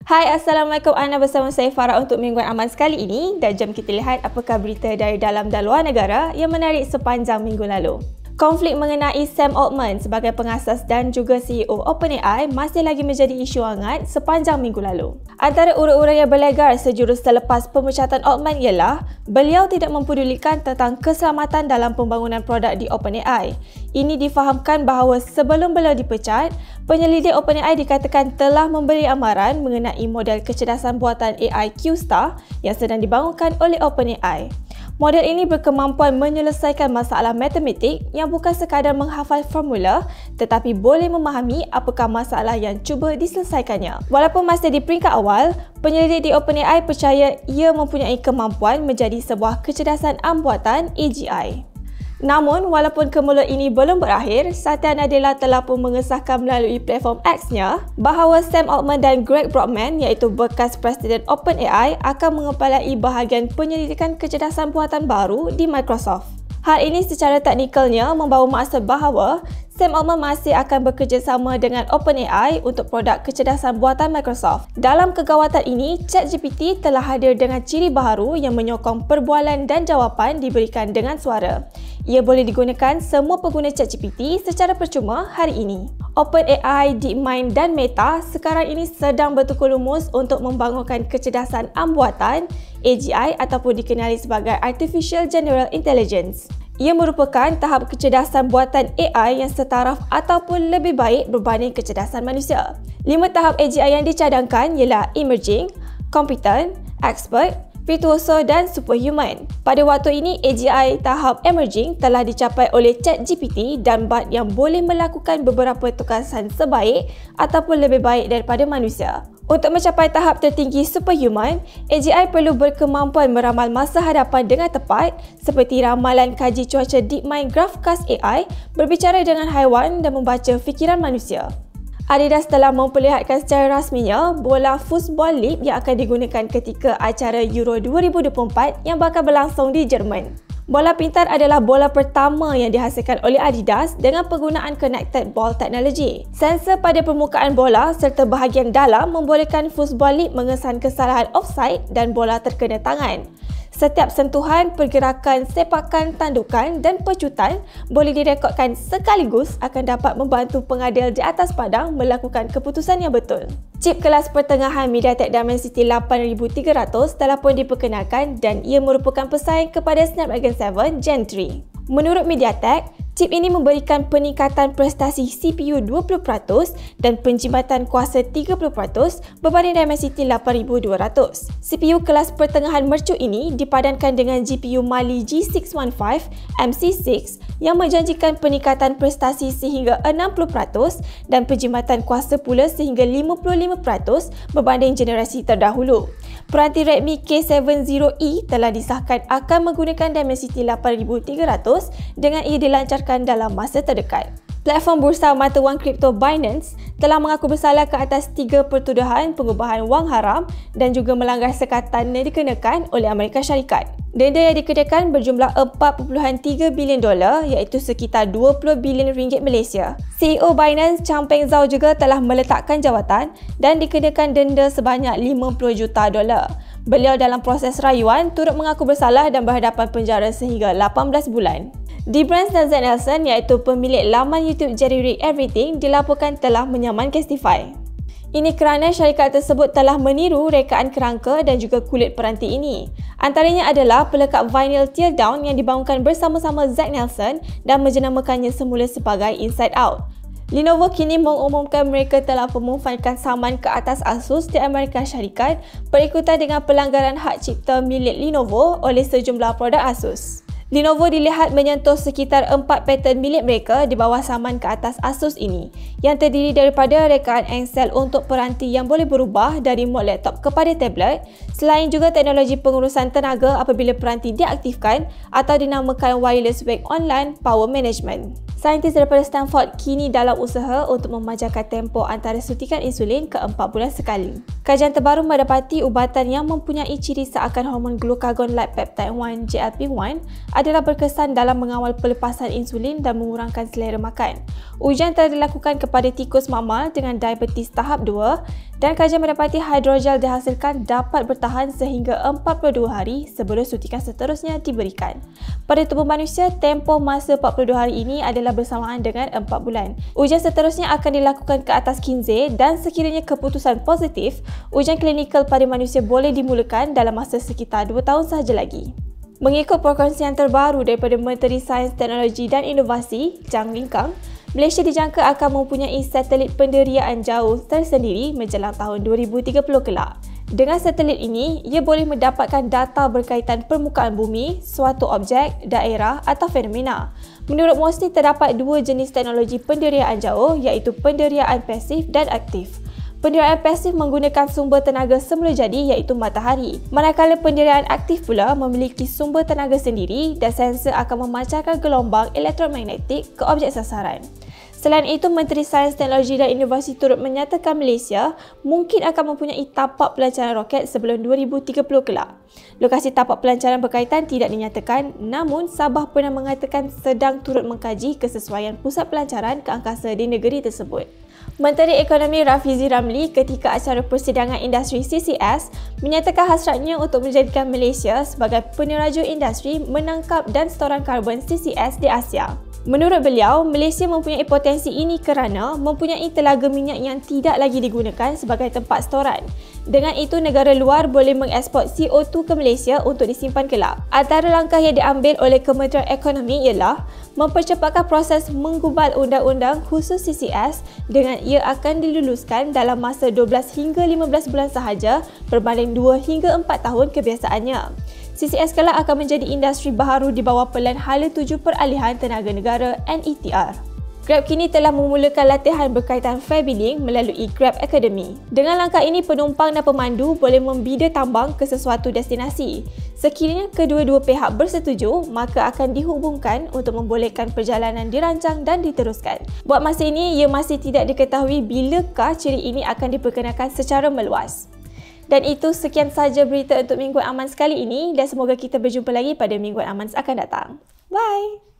Hai, Assalamualaikum. Anda bersama saya Farah untuk mingguan aman sekali ini dan jom kita lihat apakah berita dari dalam dan luar negara yang menarik sepanjang minggu lalu. Konflik mengenai Sam Altman sebagai pengasas dan juga CEO OpenAI masih lagi menjadi isu hangat sepanjang minggu lalu. Antara urut-urut yang berlegar sejurus selepas pemecatan Altman ialah beliau tidak mempedulikan tentang keselamatan dalam pembangunan produk di OpenAI. Ini difahamkan bahawa sebelum beliau dipecat, penyelidik OpenAI dikatakan telah memberi amaran mengenai model kecerdasan buatan AI Q-Star yang sedang dibangunkan oleh OpenAI. Model ini berkemampuan menyelesaikan masalah matematik yang bukan sekadar menghafal formula tetapi boleh memahami apakah masalah yang cuba diselesaikannya. Walaupun masih di peringkat awal, penyelidik di OpenAI percaya ia mempunyai kemampuan menjadi sebuah kecerdasan buatan AGI. Namun, walaupun kemula ini belum berakhir, Satya Nadella telah pun mengesahkan melalui platform X-nya bahawa Sam Altman dan Greg Brockman iaitu bekas Presiden OpenAI akan mengepalai bahagian penyelidikan kecerdasan buatan baru di Microsoft. Hal ini secara teknikalnya membawa maksud bahawa Sam Altman masih akan bekerjasama dengan OpenAI untuk produk kecerdasan buatan Microsoft. Dalam kegawatan ini, ChatGPT telah hadir dengan ciri baharu yang menyokong perbualan dan jawapan diberikan dengan suara. Ia boleh digunakan semua pengguna ChatGPT secara percuma hari ini. OpenAI, DeepMind dan Meta sekarang ini sedang bertukar lumus untuk membangunkan kecerdasan buatan AGI ataupun dikenali sebagai Artificial General Intelligence. Ia merupakan tahap kecerdasan buatan AI yang setaraf ataupun lebih baik berbanding kecerdasan manusia. 5 tahap AGI yang dicadangkan ialah Emerging, Competent, Expert, Virtuoso dan Superhuman. Pada waktu ini, AGI tahap Emerging telah dicapai oleh ChatGPT dan BART yang boleh melakukan beberapa tugasan sebaik ataupun lebih baik daripada manusia. Untuk mencapai tahap tertinggi Superhuman, AGI perlu berkemampuan meramal masa hadapan dengan tepat seperti ramalan kaji cuaca DeepMind GraphCast AI, berbicara dengan haiwan dan membaca fikiran manusia. Adidas telah memperlihatkan secara rasminya bola Fußball League yang akan digunakan ketika acara Euro 2024 yang bakal berlangsung di Jerman. Bola pintar adalah bola pertama yang dihasilkan oleh Adidas dengan penggunaan Connected Ball Technology. Sensor pada permukaan bola serta bahagian dalam membolehkan Fußball League mengesan kesalahan offside dan bola terkena tangan. Setiap sentuhan, pergerakan, sepakan, tandukan dan pecutan boleh direkodkan sekaligus akan dapat membantu pengadil di atas padang melakukan keputusan yang betul. Chip kelas pertengahan MediaTek Dimensity 8300 telah pun diperkenalkan dan ia merupakan pesaing kepada Snapdragon 7 Gen 3. Menurut MediaTek, chip ini memberikan peningkatan prestasi CPU 20% dan penjimatan kuasa 30% berbanding Dimensity 8200. CPU kelas pertengahan mercu ini dipadankan dengan GPU Mali G615 MC6 yang menjanjikan peningkatan prestasi sehingga 60% dan penjimatan kuasa pula sehingga 55% berbanding generasi terdahulu. Peranti Redmi K70E telah disahkan akan menggunakan Dimensity 8300 dengan ia dilancarkan dalam masa terdekat. Platform bursa mata wang kripto Binance telah mengaku bersalah ke atas 3 pertuduhan pengubahan wang haram dan juga melanggar sekatan yang dikenakan oleh Amerika Syarikat. Denda yang dikenakan berjumlah $4.3 bilion iaitu sekitar 20 bilion ringgit Malaysia. CEO Binance Changpeng Zhao juga telah meletakkan jawatan dan dikenakan denda sebanyak $50 juta. Beliau dalam proses rayuan turut mengaku bersalah dan berhadapan penjara sehingga 18 bulan. Brands dan Zack Nelson iaitu pemilik laman YouTube Jerry Rig Everything dilaporkan telah menyaman Castify. Ini kerana syarikat tersebut telah meniru rekaan kerangka dan juga kulit peranti ini. Antaranya adalah pelekat vinyl Tear Down yang dibangunkan bersama-sama Zack Nelson dan menjenamakannya semula sebagai Inside Out. Lenovo kini mengumumkan mereka telah memanfaatkan saman ke atas Asus di Amerika Syarikat berikutan dengan pelanggaran hak cipta milik Lenovo oleh sejumlah produk Asus. Lenovo dilihat menyentuh sekitar 4 paten milik mereka di bawah saman ke atas Asus ini yang terdiri daripada rekaan engsel untuk peranti yang boleh berubah dari mod laptop kepada tablet, selain juga teknologi pengurusan tenaga apabila peranti diaktifkan atau dinamakan Wireless Wake Online Power Management. Saintis daripada Stanford kini dalam usaha untuk memajakan tempoh antara suntikan insulin ke 4 bulan sekali. Kajian terbaru mendapati ubatan yang mempunyai ciri seakan hormon glucagon-like peptide 1 GLP-1 adalah berkesan dalam mengawal pelepasan insulin dan mengurangkan selera makan. Ujian telah dilakukan kepada tikus mamal dengan diabetes tahap 2 Dan kajian mendapati hidrogel dihasilkan dapat bertahan sehingga 42 hari sebelum suntikan seterusnya diberikan. Pada tubuh manusia, tempoh masa 42 hari ini adalah bersamaan dengan 4 bulan. Ujian seterusnya akan dilakukan ke atas Kinsey dan sekiranya keputusan positif, ujian klinikal pada manusia boleh dimulakan dalam masa sekitar 2 tahun sahaja lagi. Mengikut perkongsian terbaru daripada Menteri Sains, Teknologi dan Inovasi, Zhang Linkang, Malaysia dijangka akan mempunyai satelit penderiaan jauh tersendiri menjelang tahun 2030 kelak. Dengan satelit ini, ia boleh mendapatkan data berkaitan permukaan bumi, suatu objek, daerah atau fenomena. Menurut Mosni, terdapat dua jenis teknologi penderiaan jauh iaitu penderiaan pasif dan aktif. Penderiaan pasif menggunakan sumber tenaga semula jadi iaitu matahari. Manakala penderiaan aktif pula memiliki sumber tenaga sendiri dan sensor akan memancarkan gelombang elektromagnetik ke objek sasaran. Selain itu, Menteri Sains, Teknologi dan Inovasi turut menyatakan Malaysia mungkin akan mempunyai tapak pelancaran roket sebelum 2030 kelak. Lokasi tapak pelancaran berkaitan tidak dinyatakan, namun Sabah pernah mengatakan sedang turut mengkaji kesesuaian pusat pelancaran ke angkasa di negeri tersebut. Menteri Ekonomi Rafizi Ramli ketika acara persidangan industri CCS menyatakan hasratnya untuk menjadikan Malaysia sebagai peneraju industri menangkap dan storan karbon CCS di Asia. Menurut beliau, Malaysia mempunyai potensi ini kerana mempunyai telaga minyak yang tidak lagi digunakan sebagai tempat storan. Dengan itu, negara luar boleh mengeksport CO2 ke Malaysia untuk disimpan kelak. Antara langkah yang diambil oleh Kementerian Ekonomi ialah mempercepatkan proses menggubal undang-undang khusus CCS dengan ia akan diluluskan dalam masa 12 hingga 15 bulan sahaja berbanding 2 hingga 4 tahun kebiasaannya. CCS kelak akan menjadi industri baharu di bawah Pelan Hala Tuju Peralihan Tenaga Negara NETR. Grab kini telah memulakan latihan berkaitan fare billing melalui Grab Academy. Dengan langkah ini, penumpang dan pemandu boleh membida tambang ke sesuatu destinasi. Sekiranya kedua-dua pihak bersetuju, maka akan dihubungkan untuk membolehkan perjalanan dirancang dan diteruskan. Buat masa ini, ia masih tidak diketahui bilakah ciri ini akan diperkenalkan secara meluas. Dan itu sekian sahaja berita untuk Mingguan Aman sekali ini dan semoga kita berjumpa lagi pada Mingguan Aman akan datang. Bye!